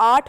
8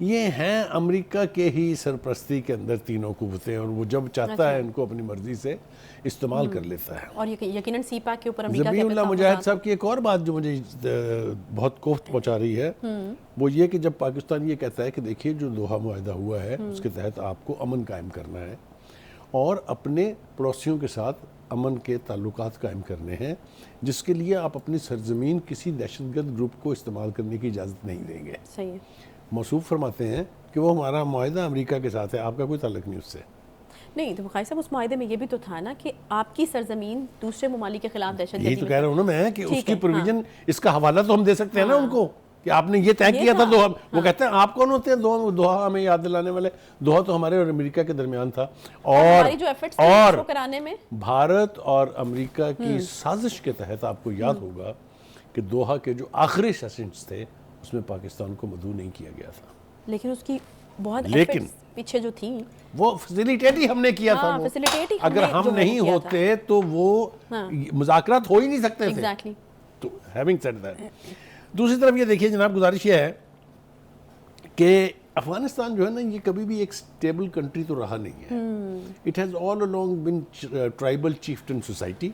یہ ہیں امریکہ کے ہی سرپرستی کے اندر تینوں قوتیں، اور وہ جب چاہتا ہے ان کو اپنی مرضی سے استعمال کر لیتا ہے. اور یقیناً سی پیک کے اوپر امریکہ ذبیح اللہ مجاہد صاحب کی ایک اور بات جو مجھے بہت کوفت پہنچا رہی ہے وہ یہ کہ جب پاکستان یہ کہتا ہے کہ دیکھیے جو دوحہ معاہدہ ہوا ہے اس کے تحت آپ کو امن قائم کرنا ہے اور اپنے پڑوسیوں کے ساتھ امن کے تعلقات قائم کرنے ہیں، جس کے لیے آپ اپنی سرزمین کسی دہشت گرد گروپ کو استعمال کرنے کی اجازت نہیں دیں گے. صحیح ہے. موصوف فرماتے ہیں کہ وہ ہمارا معاہدہ امریکہ کے ساتھ ہے، آپ کا کوئی تعلق نہیں اس سے. نہیں تو بخاری صاحب اس معاہدے میں یہ بھی تو تھا نا کہ آپ کی سرزمین دوسرے ممالک کے خلاف دہشت گردی. یہی تو کہہ رہا ہوں نا میں کہ اس کی پروویژن اس کا حوالہ تو ہم دے سکتے ہیں نا ان کو کہ آپ نے یہ طے کیا تھا دوحہ. وہ کہتے ہیں آپ کون ہوتے ہیں دوحہ ہمیں یاد دلانے والے؟ دوحہ تو ہمارے اور امریکہ کے درمیان تھا، اور بھارت اور امریکہ کی سازش کے تحت آپ کو یاد ہوگا کہ دوحہ کے جو آخری سیشنز تھے اس میں پاکستان کو مدعو نہیں کیا گیا تھا. لیکن اس کی بہت ایفرٹس پیچھے جو تھیں وہ فیسیلیٹیٹ ہی ہم نے کیا تھا. اگر ہم نہیں ہوتے تو وہ مذاکرات ہو ہی نہیں سکتے تھے. تو ہیونگ سیڈ دیٹ، دوسری طرف یہ دیکھیے جناب، گزارش یہ ہے کہ افغانستان جو ہے نا یہ کبھی بھی ایک سٹیبل کنٹری تو رہا نہیں ہے. It has all along been tribal chieftain society.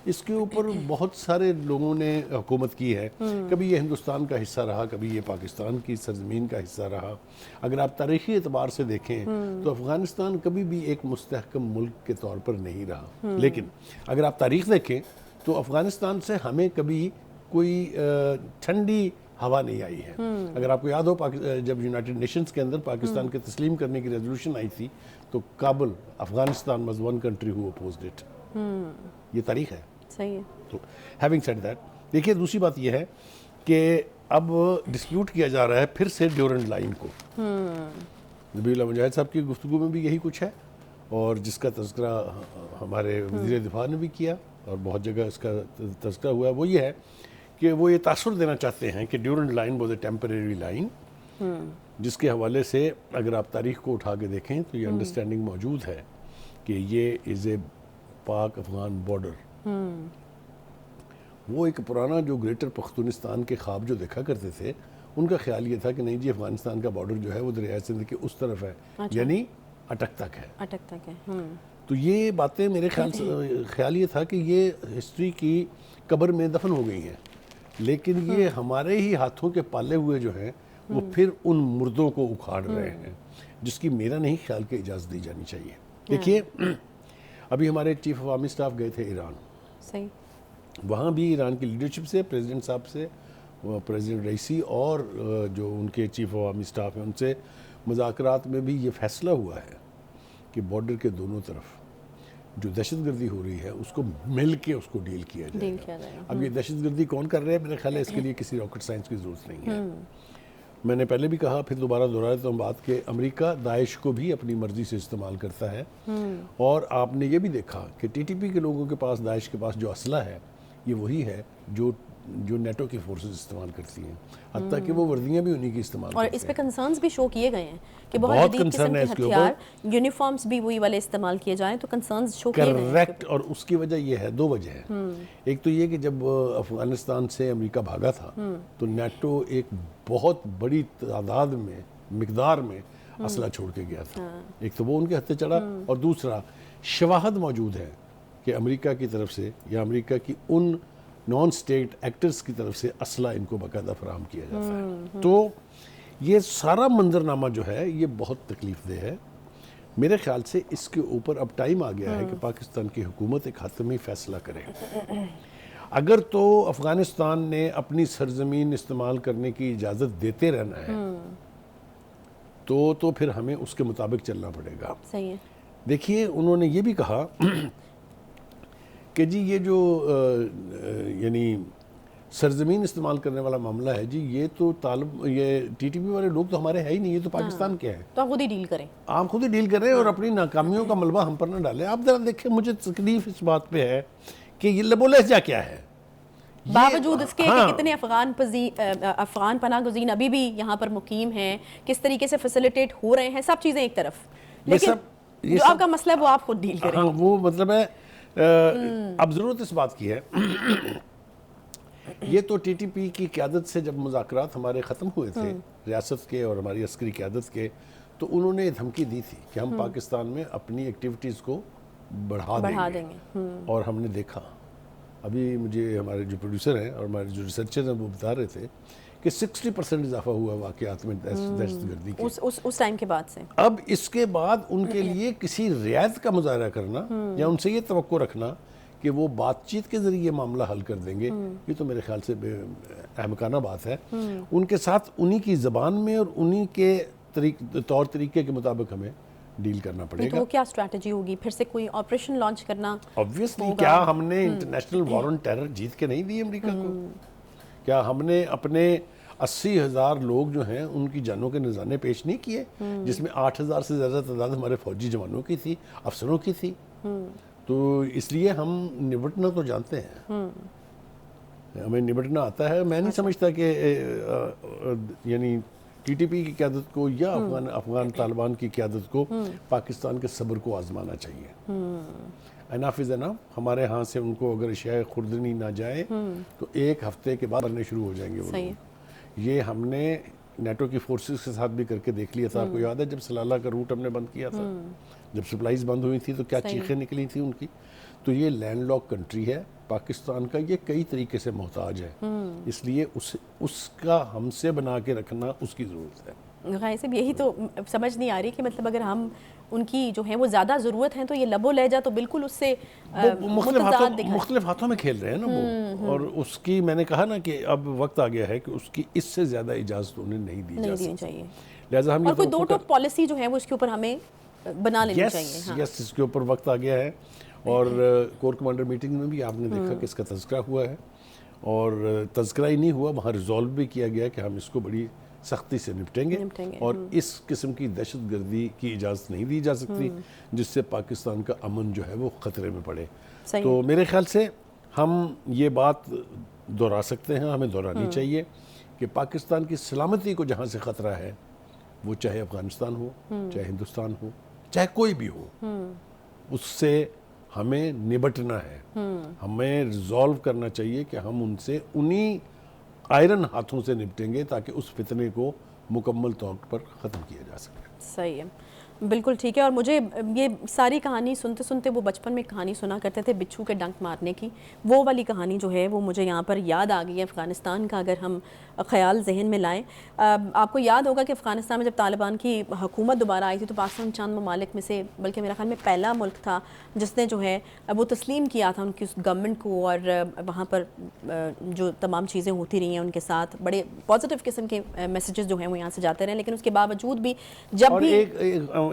اس کے اوپر بہت سارے لوگوں نے حکومت کی ہے. کبھی یہ ہندوستان کا حصہ رہا، کبھی یہ پاکستان کی سرزمین کا حصہ رہا. اگر آپ تاریخی اعتبار سے دیکھیں تو افغانستان کبھی بھی ایک مستحکم ملک کے طور پر نہیں رہا. لیکن اگر آپ تاریخ دیکھیں تو افغانستان سے ہمیں کبھی کوئی ٹھنڈی ہوا نہیں آئی ہے. اگر آپ کو یاد ہو جب یونائٹڈ نیشنز کے اندر پاکستان کے تسلیم کرنے کی ریزولوشن آئی تھی تو Kabul, Afghanistan was one country who opposed it. یہ تاریخ ہے. صحیح ہے. تو ہیونگ سیڈ دیٹ، دیکھیے دوسری بات یہ ہے کہ اب ڈسپیوٹ کیا جا رہا ہے پھر سے ڈیورنڈ لائن کو. ذبیح اللہ مجاہد صاحب کی گفتگو میں بھی یہی کچھ ہے اور جس کا تذکرہ ہمارے وزیر دفاع نے بھی کیا اور بہت جگہ اس کا تذکرہ ہوا ہے. وہ یہ ہے کہ وہ یہ تاثر دینا چاہتے ہیں کہ Durand line was a temporary line, جس کے حوالے سے اگر آپ تاریخ کو اٹھا کے دیکھیں تو یہ انڈرسٹینڈنگ موجود ہے کہ یہ از اے پاک افغان بارڈر. وہ ایک پرانا جو گریٹر پختونستان کے خواب جو دیکھا کرتے تھے ان کا خیال یہ تھا کہ نہیں جی افغانستان کا بارڈر جو ہے وہ دریائے سندھ کے اس طرف ہے، یعنی اٹک تک ہے. تو یہ باتیں میرے خیال یہ تھا کہ یہ ہسٹری کی قبر میں دفن ہو گئی ہیں، لیکن یہ ہمارے ہی ہاتھوں کے پالے ہوئے جو ہیں وہ پھر ان مردوں کو اکھاڑ رہے ہیں، جس کی میرا نہیں خیال کہ اجازت دی جانی چاہیے. دیکھیے ابھی ہمارے چیف آف آرمی اسٹاف گئے تھے ایران. صحیح. وہاں بھی ایران کی لیڈرشپ سے، پریزیڈنٹ صاحب سے، پریزیڈنٹ رئیسی اور جو ان کے چیف آف آرمی اسٹاف ہیں ان سے مذاکرات میں بھی یہ فیصلہ ہوا ہے کہ بارڈر کے دونوں طرف جو دہشت گردی ہو رہی ہے اس کو مل کے اس کو ڈیل کیا جائے گا. اب یہ دہشت گردی کون کر رہے ہیں؟ میرے خیال ہے اس کے لیے کسی راکٹ سائنس کی ضرورت نہیں ہے. میں نے پہلے بھی کہا، پھر دوبارہ دہرا دیتا ہوں بات کہ امریکہ داعش کو بھی اپنی مرضی سے استعمال کرتا ہے، اور آپ نے یہ بھی دیکھا کہ ٹی ٹی پی کے لوگوں کے پاس، داعش کے پاس جو اسلحہ ہے یہ وہی ہے جو نیٹو کی فورسز استعمال کرتی ہیں، حتیٰ کہ وہ وردیاں بھی انہی کی استعمال کرتے ہیں. اور اس پہ کنسرنز بھی شو کیے گئے ہیں کہ بہت جدید قسم کے ہتھیار، یونیفارمز بھی وہی والے استعمال کیے جائیں، تو کنسرنز شو کیے گئے ہیں. کریکٹ. اور اس کی وجہ یہ ہے، دو وجہ ہیں. ایک تو یہ کہ جب افغانستان سے امریکہ بھاگا تھا تو نیٹو ایک بہت بڑی تعداد میں، مقدار میں اسلحہ چھوڑ کے گیا تھا. ایک تو وہ ان کے ہتھے چڑھا، اور دوسرا شواہد موجود ہے کہ امریکہ کی طرف سے یا امریکہ کی ان نان سٹیٹ ایکٹرز کی طرف سے اسلحہ ان کو باقاعدہ فراہم کیا جاتا ہے. تو یہ سارا منظرنامہ جو ہے یہ بہت تکلیف دہ ہے. میرے خیال سے اس کے اوپر اب ٹائم آ گیا ہے کہ پاکستان کی حکومت ایک حتمی فیصلہ کرے. اگر تو افغانستان نے اپنی سرزمین استعمال کرنے کی اجازت دیتے رہنا ہے تو پھر ہمیں اس کے مطابق چلنا پڑے گا. صحیح ہے. دیکھیے انہوں نے یہ بھی کہا کہ جی یہ جو یعنی سرزمین استعمال کرنے والا معاملہ ہے جی، یہ تو یہ ٹی ٹی پی والے لوگ تو ہمارے ہے ہی نہیں، یہ تو پاکستان کے ہیں، تو آپ خود ہی ڈیل کریں. آپ خود ہی ڈیل کریں اور اپنی ناکامیوں کا ملبہ ہم پر نہ ڈالیں. آپ ذرا دیکھیں، مجھے تکلیف اس بات پہ ہے کہ یہ لب و لہجہ کیا ہے، باوجود اس کے کہ کتنے افغان پناہ گزین ابھی بھی یہاں پر مقیم ہیں، کس طریقے سے فیسیلیٹیٹ ہو رہے ہیں، سب چیزیں ایک طرف، لیکن جو آپ کا مسئلہ ہے وہ آپ خود ڈیل کریں. ہاں وہ مطلب ہے اب ضرورت اس بات کی ہے یہ تو ٹی ٹی پی کی قیادت سے جب مذاکرات ہمارے ختم ہوئے تھے ریاست کے اور ہماری عسکری قیادت کے، تو انہوں نے دھمکی دی تھی کہ ہم پاکستان میں اپنی ایکٹیویٹیز کو بڑھا دیں گے، اور ہم نے دیکھا ابھی مجھے ہمارے جو پروڈیوسر ہیں اور ہمارے جو ریسرچر ہیں وہ بتا رہے تھے کہ 60% اضافہ ہوا واقعات میں دہشت گردی کے اس ٹائم کے بعد سے۔ اب اس کے بعد ان کے لیے کسی رعایت کا مظاہرہ کرنا یا ان سے یہ توقع رکھنا کہ وہ بات چیت کے ذریعے معاملہ حل کر دیں گے، یہ تو میرے خیال سے احمقانہ بات ہے۔ ان کے ساتھ انہی کی زبان میں اور انہی کے طور طریقے کے مطابق ہمیں ڈیل کرنا پڑے گا۔ تو کیا اسٹریٹجی ہوگی؟ پھر سے کوئی آپریشن لانچ کرنا؟ obviously کیا ہم نے انٹرنیشنل وار آن ٹیرر جیت کے نہیں دی امریکہ کو؟ کیا ہم نے اپنے 80,000 لوگ جو ہیں ان کی جانوں کے نذرانے پیش نہیں کیے، جس میں 8,000 سے زیادہ تعداد ہمارے فوجی جوانوں کی تھی، افسروں کی تھی؟ تو اس لیے ہم نبٹنا تو جانتے ہیں، ہمیں نبٹنا آتا ہے۔ میں نہیں سمجھتا کہ یعنی ٹی ٹی پی کی قیادت کو یا افغان طالبان کی قیادت کو پاکستان کے صبر کو آزمانا چاہیے۔ اناف از اناف، ہمارے ہاں سے ان کو اگر اشیاء خوردنی نہ جائے تو ایک ہفتے کے بعد بننے شروع ہو جائیں گے وہ لوگ۔ یہ ہم نے نیٹو کی فورسز کے ساتھ بھی کر کے دیکھ لیا تھا۔ آپ کو یاد ہے جب سلالہ کا روٹ ہم نے بند کیا تھا، جب سپلائیز بند ہوئی تھی تو کیا چیخیں نکلی تھی ان کی۔ تو یہ لینڈ لاک کنٹری ہے پاکستان کا، یہ کئی طریقے سے محتاج ہے، اس لیے اس کا ہم سے بنا کے رکھنا اس کی ضرورت ہے۔ غائب صاحب یہی تو سمجھ نہیں آ رہی کہ مطلب اگر ہم ان کی جو ہے وہ زیادہ ضرورت ہیں تو یہ لب و لہجہ تو بالکل اس سے مختلف ہاتھوں میں کھیل رہے ہیں نا وہ، اور اس کی میں نے کہا نا کہ اب وقت آ گیا ہے کہ اس کی اس سے زیادہ اجازت انہیں نہیں دی جا سکتی چاہیے، لہٰذا ہم اور کوئی دو ٹوک پالیسی جو ہے وہ اس کے اوپر ہمیں بنا لینی چاہیے۔ یس اس کے اوپر وقت آ گیا ہے، اور کور کمانڈر میٹنگ میں بھی آپ نے دیکھا کہ اس کا تذکرہ ہوا ہے، اور تذکرہ ہی نہیں ہوا، وہاں ریزولو بھی کیا گیا کہ ہم اس کو بڑی سختی سے نپٹیں گے، اور اس قسم کی دہشت گردی کی اجازت نہیں دی جا سکتی جس سے پاکستان کا امن جو ہے وہ خطرے میں پڑے۔ تو میرے خیال سے ہم یہ بات دہرا سکتے ہیں، ہمیں دہرانی چاہیے کہ پاکستان کی سلامتی کو جہاں سے خطرہ ہے، وہ چاہے افغانستان ہو، چاہے ہندوستان ہو، چاہے کوئی بھی ہو، اس سے ہمیں نبٹنا ہے، ہمیں ریزولو کرنا چاہیے کہ ہم ان سے انہی آئرن ہاتھوں سے نپٹیں گے تاکہ اس فتنے کو مکمل طور پر ختم کیا جا سکے۔ صحیح ہے، بالکل ٹھیک ہے۔ اور مجھے یہ ساری کہانی سنتے سنتے وہ بچپن میں کہانی سنا کرتے تھے بچھو کے ڈنک مارنے کی، وہ والی کہانی جو ہے وہ مجھے یہاں پر یاد آ گئی ہے افغانستان کا، اگر ہم خیال ذہن میں لائیں۔ آپ کو یاد ہوگا کہ افغانستان میں جب طالبان کی حکومت دوبارہ آئی تھی تو پاکستان چند ممالک میں سے بلکہ میرا خیال میں پہلا ملک تھا جس نے جو ہے وہ تسلیم کیا تھا ان کی اس گورنمنٹ کو، اور وہاں پر جو تمام چیزیں ہوتی رہی ہیں ان کے ساتھ بڑے پازیٹیو قسم کے میسیجز جو ہیں وہ یہاں سے جاتے رہے، لیکن اس کے باوجود بھی جب بھی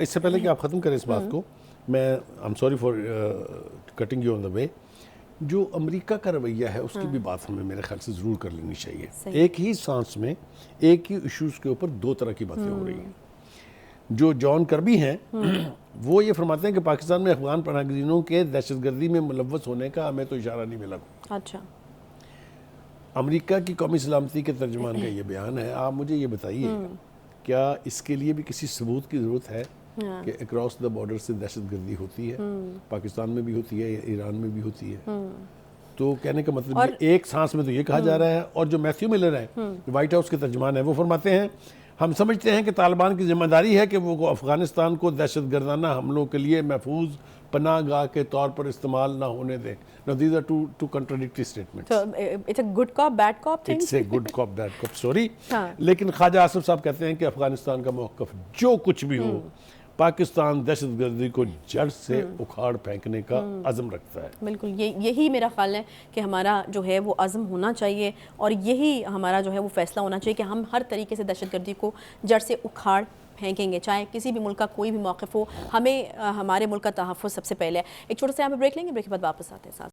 اس سے پہلے کہ آپ ختم کریں اس بات کو، میں I'm sorry for cutting you on the way، جو امریکہ کا رویہ ہے اس کی بھی بات ہمیں میرے خیال سے ضرور کر لینی چاہیے۔ ایک ہی سانس میں ایک ہی ایشوز کے اوپر دو طرح کی باتیں ہو رہی ہیں۔ جو جان کربی ہیں وہ یہ فرماتے ہیں کہ پاکستان میں افغان پناہ گزینوں کے دہشت گردی میں ملوث ہونے کا ہمیں تو اشارہ نہیں ملا۔ اچھا، امریکہ کی قومی سلامتی کے ترجمان کا یہ بیان ہے۔ آپ مجھے یہ بتائیے کیا اس کے لیے بھی کسی ثبوت کی ضرورت ہے کہ اکراس دا بارڈر سے دہشت گردی ہوتی ہے؟ پاکستان میں بھی ہوتی ہے، ایران میں بھی ہوتی ہے۔ تو کہنے کا مطلب ایک سانس میں تو یہ کہا جا رہا ہے، اور جو میتھیو ملر ہیں وائٹ ہاؤس کے ترجمان ہیں وہ فرماتے ہیں ہم سمجھتے ہیں کہ طالبان کی ذمہ داری ہے کہ وہ افغانستان کو دہشت گردانہ حملوں کے لیے محفوظ پناہ گاہ کے طور پر استعمال نہ ہونے دیں۔ Now these are two contradictory statements. So it's a good cop, bad cop thing? It's a good cop, bad cop, sorry. لیکن خواجہ آصف صاحب کہتے ہیں کہ افغانستان کا موقف جو کچھ بھی ہو، پاکستان دہشت گردی کو جڑ سے اکھاڑ پھینکنے کا عزم رکھتا ہے۔ بالکل، یہی میرا خیال ہے کہ ہمارا جو ہے وہ عزم ہونا چاہیے، اور یہی ہمارا جو ہے وہ فیصلہ ہونا چاہیے کہ ہم ہر طریقے سے دہشت گردی کو جڑ سے اکھاڑ پھینکیں گے، چاہے کسی بھی ملک کا کوئی بھی موقف ہو، ہمیں ہمارے ملک کا تحفظ سب سے پہلے ہے۔ ایک چھوٹا سا یہاں پہ بریک لیں گے، بریک کے بعد واپس آتے ہیں ساتھ۔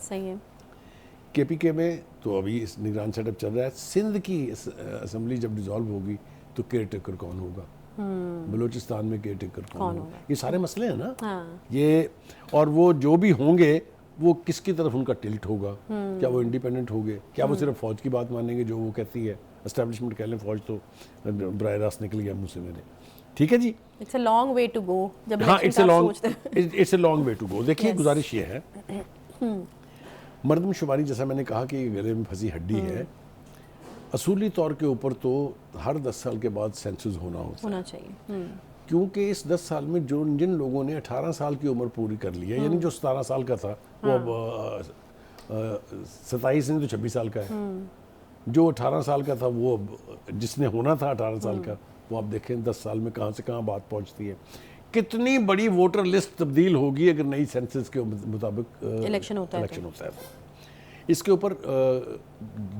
صحیح ہے. KPK میں تو ابھی اس نگران سیٹ اپ چل رہا ہے. سندھ کی اسمبلی جب ڈیزالو ہوگی تو کیئر ٹیکر کون ہوگا, بلوچستان میں کیئر ٹیکر کون ہوگا, یہ سارے مسئلے ہیں نا یہ. اور وہ جو بھی ہوں گے وہ کس کی طرف ان کا ٹلٹ ہوگا, کیا وہ انڈیپینڈنٹ ہوں گے, کیا وہ صرف فوج کی بات مانیں گے جو وہ کہتی ہے اسٹیبلشمنٹ. کہہ لیں فوج تو براہ راست نکل گیا منہ سے میرے. ٹھیک ہے جی, it's a long way to go. ہاں it's a long way to go. دیکھیے گزارش یہ ہے, مردم شماری جیسا میں نے کہا کہ یہ گلے میں پھنسی ہڈی ہے. اصولی طور کے اوپر تو ہر 10 سال کے بعد سینسز ہونا چاہیے, کیونکہ اس 10 سال میں جن لوگوں نے 18 سال کی عمر پوری کر لی ہے, یعنی جو 17 سال کا تھا وہ اب 27 نہیں تو 26 سال کا ہے, جو 18 سال کا تھا وہ جس نے ہونا تھا 18 سال کا, وہ آپ دیکھیں 10 سال میں کہاں سے کہاں بات پہنچتی ہے. کتنی بڑی ووٹر لسٹ تبدیل ہوگی اگر نئی سینسس کے مطابق الیکشن ہوتا ہے. اس کے اوپر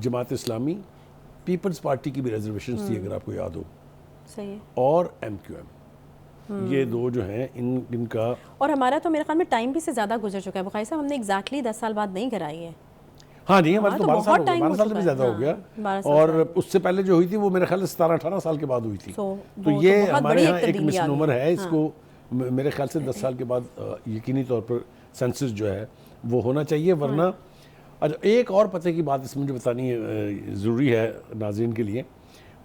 جماعت اسلامی, پیپلز پارٹی کی بھی ریزرویشنز تھی اگر آپ کو یاد ہو, اور MQM, یہ دو جو ہیں ان کا. اور ہمارا تو میرے خیال میں ٹائم بھی سے زیادہ گزر چکا ہے بخاری صاحب, ہم نے ایگزیکٹلی 10 سال بعد نہیں کرائی ہے. ہاں جی, ہمارا تو 12 سال سے بھی زیادہ ہو گیا, اور اس سے پہلے جو ہوئی تھی وہ میرے خیال سے 17-18 سال کے بعد ہوئی تھی. تو یہ ہمارے یہاں ایک مسنومر ہے, اس کو میرے خیال سے 10 سال کے بعد یقینی طور پر سینسس جو ہے وہ ہونا چاہیے, ورنہ. اچھا, ایک اور پتہ کی بات اس میں جو بتانی ضروری ہے ناظرین کے لیے,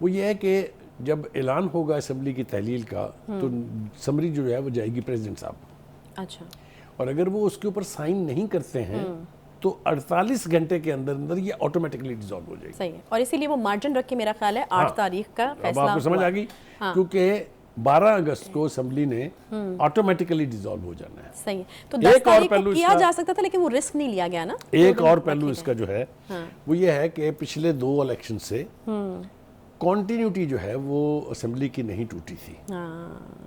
وہ یہ ہے کہ جب اعلان ہوگا اسمبلی کی تحلیل کا تو سمری جو ہے وہ جائے گی پریزیڈنٹ صاحب. اچھا, اور اگر وہ اس کے اوپر سائن نہیں کرتے ہیں تو 48 گھنٹے کے اندر یہ آٹومیٹکلی ڈیزالو ہو جائے گی. صحیح ہے, اور اسی لیے وہ مارجن رکھ کے میرا خیال ہے 8 تاریخ کا فیصلہ. اب آپ کو سمجھ آ گئی, کیونکہ 12 اگست کو اسمبلی نے آٹومیٹکلی ڈیزالو ہو جانا ہے. صحیح ہے, تو 10 تاریخ کو کیا جا سکتا تھا لیکن وہ رسک نہیں لیا گیا نا. ایک اور پہلو اس کا جو ہے وہ یہ ہے کہ پچھلے 2 الیکشن سے کانٹینیوٹی جو ہے وہ اسمبلی کی نہیں ٹوٹی تھی,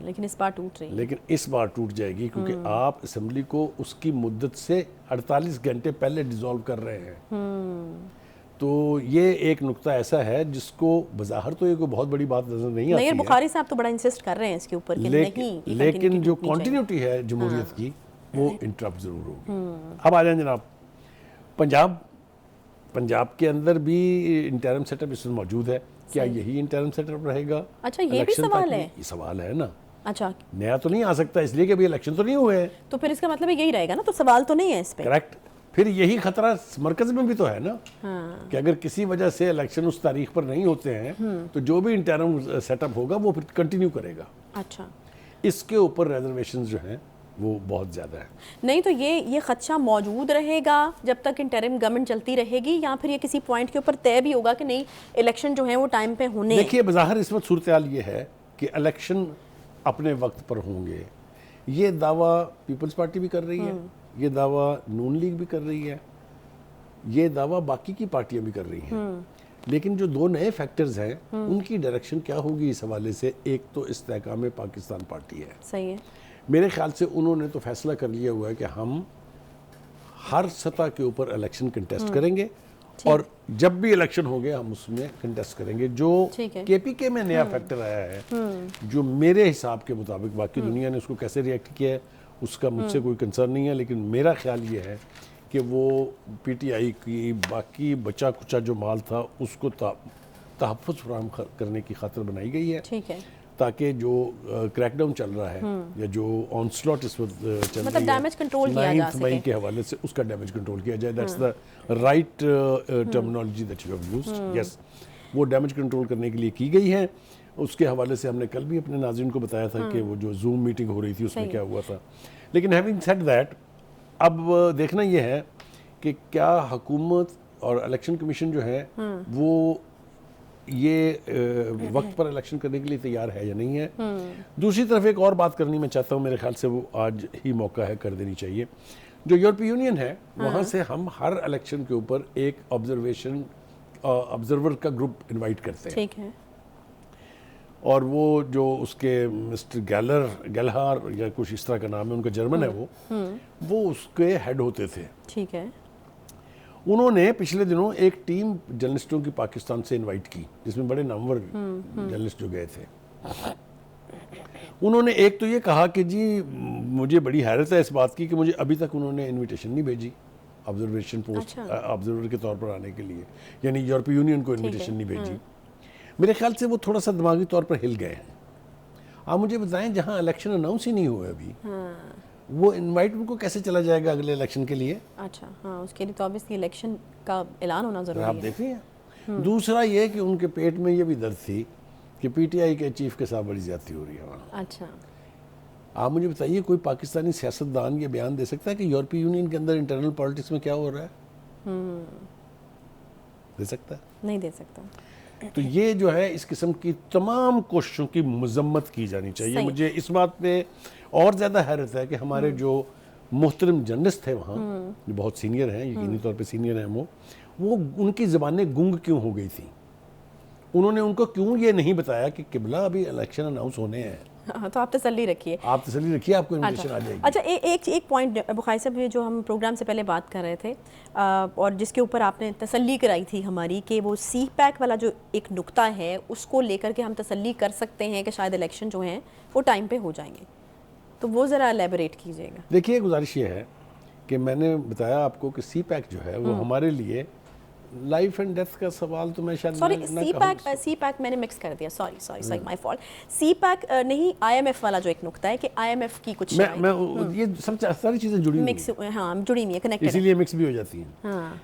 لیکن اس بار ٹوٹ رہی ہے. لیکن اس بار ٹوٹ جائے گی کیونکہ آپ اسمبلی کو اس کی مدت سے 48 گھنٹے پہلے ڈیزالو کر رہے ہیں. تو یہ ایک نقطہ ایسا ہے جس کو بظاہر تو یہ کوئی بہت بڑی بات نظر نہیں آتی ہے. بخاری صاحب تو بڑا انسسٹ کر رہے ہیں اس کے اوپر کہ نہیں, لیکن جو کانٹینیوٹی ہے جمہوریت کی وہ انٹرپٹ ضرور ہوگی. اب آ جائیں جناب پنجاب کے اندر بھی انٹرم سیٹ اپ اس میں موجود ہے. کیا یہی انٹرم سیٹ اپ رہے گا؟ اچھا, یہ بھی سوال ہے. یہ سوال ہے نا. اچھا, نیا تو نہیں آ سکتا اس لیے کہ ابھی الیکشن تو نہیں ہوئے ہیں. تو پھر اس کا مطلب یہی رہے گا نا, تو سوال تو نہیں ہے اس پہ. کریکٹ. پھر یہی خطرہ مرکز میں بھی تو ہے نا, کہ اگر کسی وجہ سے الیکشن اس تاریخ پر نہیں ہوتے ہیں تو جو بھی انٹرم سیٹ اپ ہوگا وہ پھر کنٹینیو کرے گا. اچھا, اس کے اوپر ریزرویشنز جو ہیں وہ بہت زیادہ ہیں. نہیں تو یہ خدشہ موجود رہے گا جب تک انٹرم گورنمنٹ چلتی رہے گی, یا پھر یہ کسی پوائنٹ کے اوپر طے بھی ہوگا کہ نہیں الیکشن جو ہیں وہ ٹائم پہ ہونے. دیکھیے بظاہر اس وقت صورتحال یہ ہے کہ الیکشن اپنے وقت پر ہوں گے. یہ دعویٰ پیپلز پارٹی بھی کر رہی ہے, یہ دعویٰ نون لیگ بھی کر رہی ہے, یہ دعویٰ باقی کی پارٹیاں بھی کر رہی ہیں. لیکن جو 2 نئے فیکٹرز ہیں ان کی ڈائریکشن کیا ہوگی اس حوالے سے, ایک تو استحکام پاکستان پارٹی ہے. صحیح ہے. میرے خیال سے انہوں نے تو فیصلہ کر لیا ہوا ہے کہ ہم ہر سطح کے اوپر الیکشن کنٹیسٹ کریں گے, اور جب بھی الیکشن ہو گیا ہم اس میں کنٹیسٹ کریں گے. جو KPK میں نیا فیکٹر آیا ہے, جو میرے حساب کے مطابق, باقی دنیا نے اس کو کیسے ریئیکٹ کیا ہے اس کا مجھ سے کوئی کنسرن نہیں ہے, لیکن میرا خیال یہ ہے کہ وہ PTI کی باقی بچا کچا جو مال تھا اس کو تحفظ فراہم کرنے کی خاطر بنائی گئی ہے. ٹھیک ہے, تاکہ جو کریک ڈاؤن چل رہا ہے یا جو آن سلاٹ اس وقت چل رہی ہے, ڈیمیج کنٹرول کیا جا سکے, 9 مئی کے حوالے سے اس کا ڈیمیج کنٹرول کیا جائے. That's the right terminology that you have used. Yes, وہ ڈیمیج کنٹرول کرنے کے لیے کی گئی ہے. اس کے حوالے سے ہم نے کل بھی اپنے ناظرین کو بتایا تھا کہ وہ جو زوم میٹنگ ہو رہی تھی اس میں کیا ہوا تھا. لیکن ہیونگ سیڈ دیٹ, اب دیکھنا یہ ہے کہ کیا حکومت اور الیکشن کمیشن جو ہے وہ یہ وقت پر الیکشن کرنے کے لیے تیار ہے یا نہیں ہے. دوسری طرف ایک اور بات کرنی میں چاہتا ہوں, میرے خیال سے وہ آج ہی موقع ہے, کر دینی چاہیے. جو یورپی یونین ہے وہاں سے ہم ہر الیکشن کے اوپر ایک آبزرور کا گروپ انوائٹ کرتے ہیں. ٹھیک ہے, اور وہ جو اس کے مسٹر گیلہار یا کچھ اس طرح کا نام ہے, ان کا جرمن ہے, وہ اس کے ہیڈ ہوتے تھے. ٹھیک ہے, انہوں نے پچھلے دنوں ایک ٹیم جرنلسٹوں کی پاکستان سے انوائٹ کی جس میں بڑے نامور جرنلسٹ جو گئے تھے. انہوں نے ایک تو یہ کہا کہ جی مجھے بڑی حیرت ہے اس بات کی کہ مجھے ابھی تک انہوں نے انویٹیشن نہیں بھیجی, آبزرویشن پوسٹ آبزرور کے طور پر آنے کے لیے، یعنی یورپی یونین کو انویٹیشن نہیں بھیجی. میرے خیال سے وہ تھوڑا سا دماغی طور پر ہل گئے ہیں. آپ مجھے بتائیں جہاں الیکشن اناؤنس ہی نہیں ہوئے ابھی، وہ انوائٹ ان کو کیسے چلا جائے گا اگلے الیکشن کے لیے؟ اچھا ہاں، اس کے لیے تو obviously الیکشن کا اعلان ہونا ضروری ہے. آپ دیکھ رہی ہیں. دوسرا یہ کہ ان کے پیٹ میں یہ بھی درد تھی کہ پی ٹی آئی کے چیف کے ساتھ بڑی زیادتی ہو رہی ہے وہاں. اچھا آپ مجھے بتائیے کوئی پاکستانی سیاستدان یہ بیان دے سکتا ہے کہ یورپی یونین کے اندر انٹرنل پالیٹکس میں کیا ہو رہا ہے؟ دے سکتا ہے؟ نہیں دے سکتا. تو یہ جو ہے اس قسم کی تمام کوششوں کی مذمت کی جانی چاہیے. مجھے اس بات پہ اور زیادہ حیرت ہے کہ ہمارے جو محترم جرنلسٹ تھے وہاں، جو بہت سینئر ہیں، یقینی طور پہ سینئر ہیں، وہ ان کی زبانیں گنگ کیوں ہو گئی تھیں؟ انہوں نے ان کو کیوں یہ نہیں بتایا کہ قبلہ ابھی الیکشن اناؤنس ہونے ہیں. تو آپ تسلی رکھیے، آپ تسلی رکھیے، آپ کو انویٹیشن آ جائے گی. اچھا ایک پوائنٹ بخاری صاحب جو ہم پروگرام سے پہلے بات کر رہے تھے اور جس کے اوپر آپ نے تسلی کرائی تھی ہماری، کہ وہ سی پیک والا جو ایک نقطہ ہے اس کو لے کر کے ہم تسلی کر سکتے ہیں کہ شاید الیکشن جو ہیں وہ ٹائم پہ ہو جائیں گے، تو وہ ذرا الیبوریٹ کیجیے گا. دیکھیے گزارش یہ ہے کہ میں نے بتایا آپ کو کہ سی پیک جو ہے وہ ہمارے لیے لائف اینڈ ڈیتھ کا سوال تو میں شاید سوری سی پیک میں نے مکس کر دیا، sorry my fault. CPEC نہیں، آئی ایم ایف والا جو ایک نقطہ ہے کہ آئی ایم ایف کی کچھ میں یہ سب ساری چیزیں جڑی ہوئی ہیں، ہاں جڑی ہوئی ہیں، کنیکٹڈ اسی لیے مکس بھی ہو جاتی ہیں. ہاں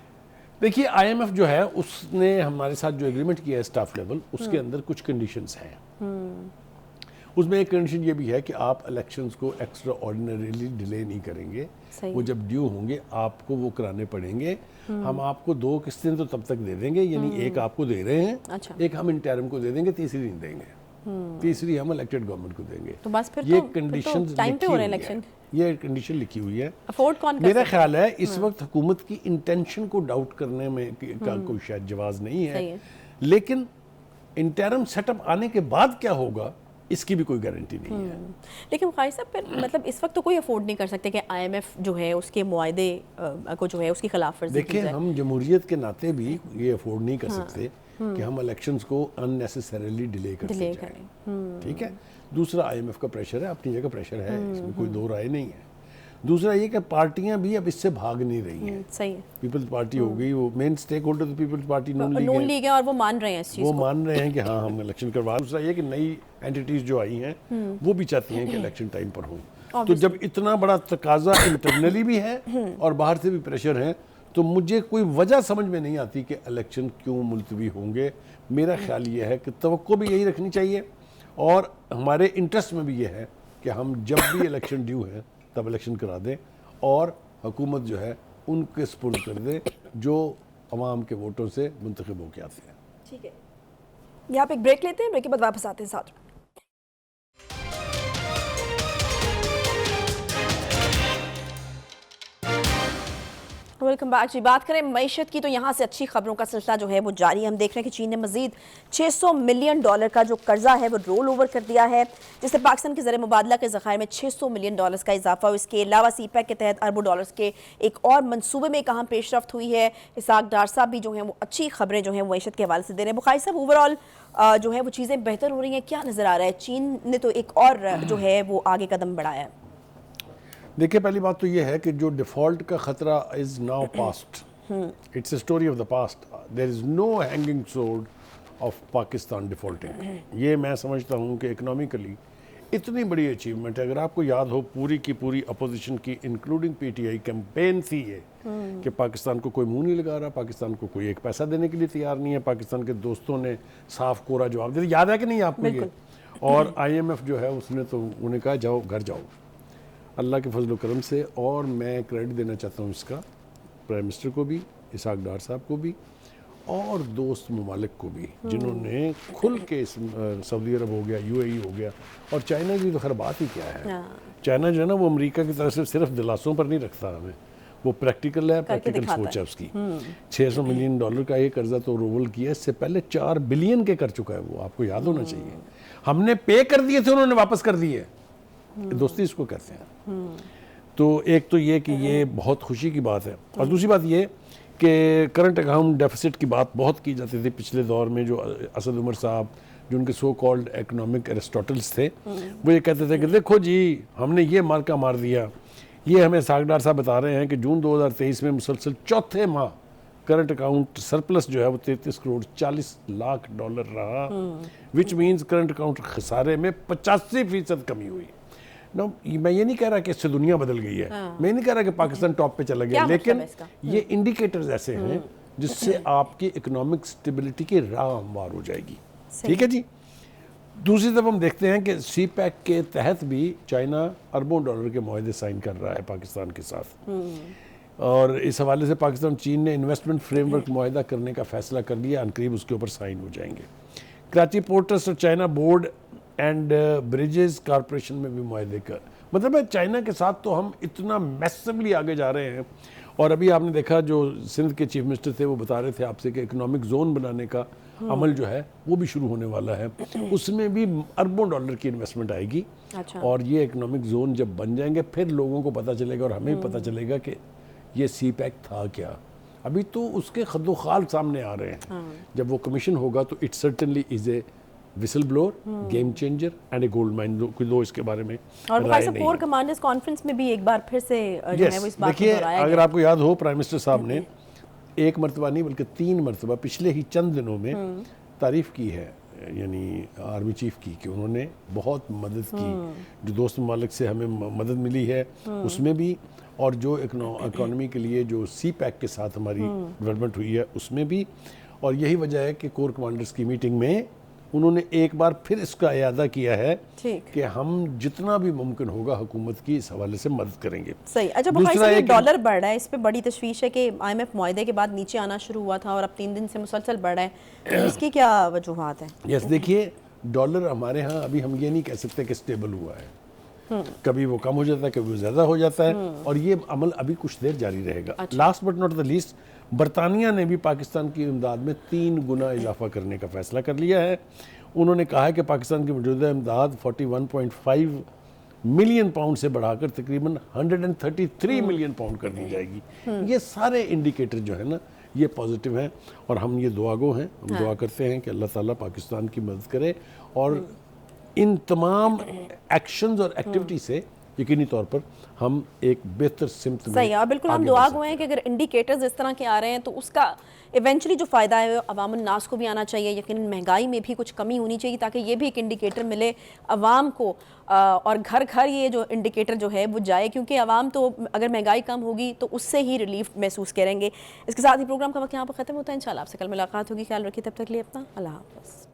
دیکھیے آئی ایم ایف جو ہے اس نے ہمارے ساتھ جو ایگریمنٹ کیا ہے اسٹاف لیول، اس کے اندر کچھ کنڈیشنز ہیں. اس میں ایک کنڈیشن یہ بھی ہے کہ آپ الیکشنز کو ایکسٹرا آرڈینریلی ڈیلے نہیں کریں گے. وہ جب ڈیو ہوں گے آپ کو وہ کرانے پڑیں گے. ہم آپ کو 2 قسطیں تو تب تک دے دیں گے، یعنی ایک آپ کو دے رہے ہیں، ایک ہم انٹرم کو دے دیں گے، تیسری نہیں دیں گے، تیسری ہم الیکٹڈ گورنمنٹ کو دیں گے. تو بس پھر یہ کنڈیشن یہ کنڈیشن لکھی ہوئی ہے. میرا خیال ہے اس وقت حکومت کی انٹینشن کو ڈاؤٹ کرنے میں کا کوئی شاید جواز نہیں ہے، لیکن انٹرم سیٹ اپ آنے کے بعد کیا ہوگا اس کی بھی کوئی گارنٹی نہیں ہے. لیکن خواہی صاحب پھر مطلب اس وقت تو کوئی افورڈ نہیں کر سکتے کہ آئی ایم ایف جو ہے اس کے معاہدے کو جو ہے اس کی خلاف ورزی کی جائے. دیکھیں ہم جمہوریت کے ناطے بھی یہ افورڈ نہیں کر سکتے کہ ہم الیکشنز کو اننیسیسریلی ڈیلے کرتے جائیں. ٹھیک ہے. دوسرا آئی ایم ایف کا پریشر ہے، اپنی جگہ پریشر ہے، اس میں کوئی دو رائے نہیں ہے. دوسرا یہ کہ پارٹیاں بھی اب اس سے بھاگ نہیں رہی ہیں. صحیح ہے. پیپلز پارٹی ہو گئی، وہ مین سٹیک ہولڈر تو پیپلز پارٹی نون لیگ ہے اور وہ مان رہے ہیں اس چیز کو، وہ مان رہے ہیں کہ ہاں ہم الیکشن کروا. دوسرا یہ کہ نئی اینٹیٹیز جو آئی ہیں وہ بھی چاہتی ہیں کہ الیکشن ٹائم پر ہوں. تو جب اتنا بڑا تقاضا انٹرنلی بھی ہے اور باہر سے بھی پریشر ہے تو مجھے کوئی وجہ سمجھ میں نہیں آتی کہ الیکشن کیوں ملتوی ہوں گے. میرا خیال یہ ہے کہ توقع بھی یہی رکھنی چاہیے اور ہمارے انٹرسٹ میں بھی یہ ہے کہ ہم جب بھی الیکشن ڈیو ہے تب الیکشن کرا دیں اور حکومت جو ہے ان کے سپرد کر دے جو عوام کے ووٹوں سے منتخب ہو کے آتے ہیں. ٹھیک ہے، یہاں پہ ایک بریک لیتے ہیں، بریک کے بعد واپس آتے ہیں ساتھ. Welcome back. جی بات کریں معیشت کی تو یہاں سے اچھی خبروں کا سلسلہ جو ہے وہ جاری. ہم دیکھ رہے ہیں کہ چین نے مزید $600 ملین کا جو قرضہ ہے وہ رول اوور کر دیا ہے، جس سے پاکستان کے زر مبادلہ کے ذخائر میں $600 ملین کا اضافہ. اس کے علاوہ سی پیک کے تحت اربوں ڈالرز کے ایک اور منصوبے میں ایک اہم پیش رفت ہوئی ہے. اسحاق ڈار صاحب بھی جو ہیں وہ اچھی خبریں جو ہیں معیشت کے حوالے سے دے رہے ہیں. بخاری صاحب اوورآل جو ہے وہ چیزیں بہتر ہو رہی ہیں، کیا نظر آ رہا ہے؟ چین نے تو ایک اور جو ہے وہ آگے قدم بڑھایا ہے. دیکھیں پہلی بات تو یہ ہے کہ جو ڈیفالٹ کا خطرہ is now past. It's a story of the past. There is no hanging sword of Pakistan defaulting. یہ میں سمجھتا ہوں کہ اکنامیکلی اتنی بڑی اچیومنٹ ہے. اگر آپ کو یاد ہو پوری کی پوری اپوزیشن کی including P T I campaign تھی یہ کہ پاکستان کو کوئی منہ نہیں لگا رہا، پاکستان کو کوئی ایک پیسہ دینے کے لیے تیار نہیں ہے. پاکستان کے دوستوں نے صاف کورا جواب دیا. یاد ہے کہ نہیں آپ کو یہ؟ اور آئی ایم ایف جو ہے اس نے تو انہیں کہا جاؤ گھر جاؤ. اللہ کے فضل و کرم سے، اور میں کریڈٹ دینا چاہتا ہوں اس کا پرائم منسٹر کو بھی، اسحاق ڈار صاحب کو بھی، اور دوست ممالک کو بھی جنہوں نے کھل کے سعودی عرب ہو گیا، یو اے ای ہو گیا، اور چائنا کی تو خیر بات ہی کیا ہے. چائنا جو ہے نا وہ امریکہ کی طرف سے صرف دلاسوں پر نہیں رکھتا ہمیں، وہ پریکٹیکل ہے، پریکٹیکل سوچ ہے اس کی. $600 ملین کا یہ قرضہ تو رول کیا، اس سے پہلے $4 بلین کے کر چکا ہے وہ، آپ کو یاد ہونا چاہیے. ہم نے پے کر دیے تھے، انہوں نے واپس کر دیے. دوستی اس کو کہتے ہیں. تو ایک تو یہ کہ یہ بہت خوشی کی بات ہے، اور دوسری بات یہ کہ کرنٹ اکاؤنٹ ڈیفیسٹ کی بات بہت کی جاتی تھی پچھلے دور میں. جو اسد عمر صاحب جو ان کے سو کالڈ اکنامک ایرسٹوٹلس تھے، وہ یہ کہتے تھے کہ دیکھو جی ہم نے یہ مارکہ مار دیا یہ ہمیں اسحاق ڈار صاحب بتا رہے ہیں کہ جون 2023 میں مسلسل چوتھے ماہ کرنٹ اکاؤنٹ سرپلس جو ہے وہ 33 کروڑ 40 لاکھ ڈالر رہا، وچ مینز کرنٹ اکاؤنٹ خسارے میں 85% کمی ہوئی. میں یہ نہیں کہہ رہا کہ اس سے دنیا بدل گئی ہے، میں نہیں کہہ رہا کہ پاکستان ٹاپ پہ چلا گیا، لیکن یہ انڈیکیٹرز ایسے ہیں جس سے آپ کی اکنامک سٹیبلٹی کی راہ ہموار ہو جائے گی. ٹھیک ہے جی. دوسری طرف ہم دیکھتے ہیں کہ سی پیک کے تحت بھی چائنا اربوں ڈالر کے معاہدے سائن کر رہا ہے پاکستان کے ساتھ، اور اس حوالے سے پاکستان چین نے انویسٹمنٹ فریم ورک معاہدہ کرنے کا فیصلہ کر لیا، عنقریب اس کے اوپر سائن ہو جائیں گے. کراچی پورٹ ٹرسٹ اور China board and bridges corporation میں بھی معاہدے کا مطلب ہے چائنا کے ساتھ تو ہم اتنا میسولی آگے جا رہے ہیں. اور ابھی آپ نے دیکھا جو سندھ کے چیف منسٹر تھے وہ بتا رہے تھے آپ سے کہ اکنامک زون بنانے کا عمل جو ہے وہ بھی شروع ہونے والا ہے، اس میں بھی اربوں ڈالر کی انویسٹمنٹ آئے گی. اور یہ اکنامک زون جب بن جائیں گے پھر لوگوں کو پتہ چلے گا اور ہمیں پتہ چلے گا کہ یہ سی پیک تھا کیا. ابھی تو اس کے خد و خال سامنے آ رہے ہیں. جب وہ کمیشن ہوگا تو it certainly is a whistleblower, game changer and a gold mine. دو اس کے بارے میں اور کور کمانڈرز کانفرنس میں بھی ایک بار پھر سے جو ہے وہ اس بات کو دہرایا گیا. اگر آپ کو یاد ہو پرائم منسٹر صاحب نے ایک مرتبہ نہیں بلکہ 3 مرتبہ پچھلے ہی چند دنوں میں تعریف کی ہے یعنی آرمی چیف کی کہ انہوں نے بہت مدد کی، جو دوست ممالک سے ہمیں مدد ملی ہے اس میں بھی، اور جو اکانومی کے لیے جو سی پیک کے ساتھ ہماری ڈیولپمنٹ ہوئی ہے اس میں بھی. اور یہی وجہ ہے کہ کور کمانڈرز کی میٹنگ میں انہوں نے ایک بار پھر اس کا اعادہ کیا ہے کہ ہم جتنا بھی ممکن ہوگا حکومت کی اس حوالے سے مدد کریں گے. صحیح. اچھا بخاری صاحب، یہ ڈالر بڑھ رہا ہے، اس پہ بڑی تشویش ہے کہ آئی ایم ایف معاہدے کے بعد نیچے آنا شروع ہوا تھا اور اب 3 دن سے مسلسل بڑھ رہا ہے، اس کی کیا وجوہات ہیں؟ یس، دیکھیے ڈالر ہمارے ہاں ابھی ہم یہ نہیں کہہ سکتے کہ اسٹیبل ہوا ہے، کبھی وہ کم ہو جاتا ہے کبھی وہ زیادہ ہو جاتا ہے، اور یہ عمل ابھی کچھ دیر جاری رہے گا. Last but not the least, برطانیہ نے بھی پاکستان کی امداد میں 3 گنا اضافہ کرنے کا فیصلہ کر لیا ہے. انہوں نے کہا ہے کہ پاکستان کی موجودہ امداد 41.5 ملین پاؤنڈ سے بڑھا کر تقریباً 133 ملین پاؤنڈ کر دی جائے گی. یہ سارے انڈیکیٹر جو ہے نا یہ پازیٹیو ہیں، اور ہم یہ دعا گو ہیں. ہم دعا کرتے ہیں کہ اللہ تعالیٰ پاکستان کی مدد کرے اور ان تمام ایکشنز اور ایکٹیویٹی سے یقینی طور پر ہم ایک بہتر سمت میں صحیح. بالکل ہم دعا گو ہیں کہ اگر انڈیکیٹرز اس طرح کے آ رہے ہیں تو اس کا ایونچولی جو فائدہ ہے عوام الناس کو بھی آنا چاہیے. یقیناً مہنگائی میں بھی کچھ کمی ہونی چاہیے تاکہ یہ بھی ایک انڈیکیٹر ملے عوام کو، اور گھر گھر یہ جو انڈیکیٹر جو ہے وہ جائے، کیونکہ عوام تو اگر مہنگائی کم ہوگی تو اس سے ہی ریلیف محسوس کریں گے. اس کے ساتھ ہی پروگرام کا وقت یہاں پر ختم ہوتا ہے. انشاءاللہ آپ سے کل ملاقات ہوگی. خیال رکھیے، تب تک لیے اپنا اللہ حافظ.